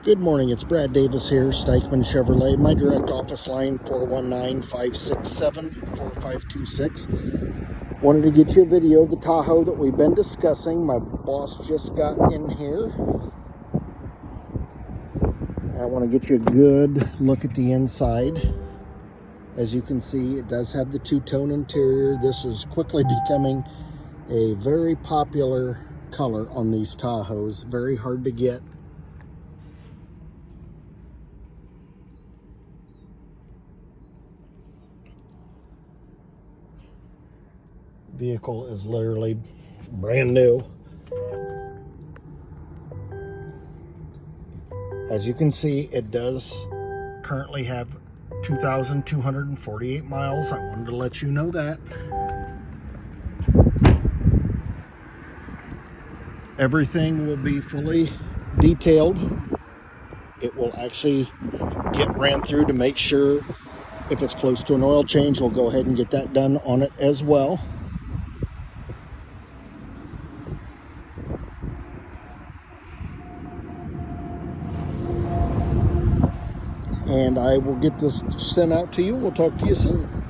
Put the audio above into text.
Good morning, it's Brad Davis here, Steichman Chevrolet. My direct office line, 419-567-4526. Wanted to get you a video of the Tahoe that we've been discussing. My boss just got in here. I want to get you a good look at the inside. As you can see, it does have the two-tone interior. This is quickly becoming a very popular color on these Tahoes. Very hard to get. Vehicle is literally brand new. As you can see, it does currently have 2,248 miles. I wanted to let you know that. Everything will be fully detailed. It will actually get ran through to make sure if it's close to an oil change, we'll go ahead and get that done on it as well. And I will get this sent out to you. We'll talk to you soon.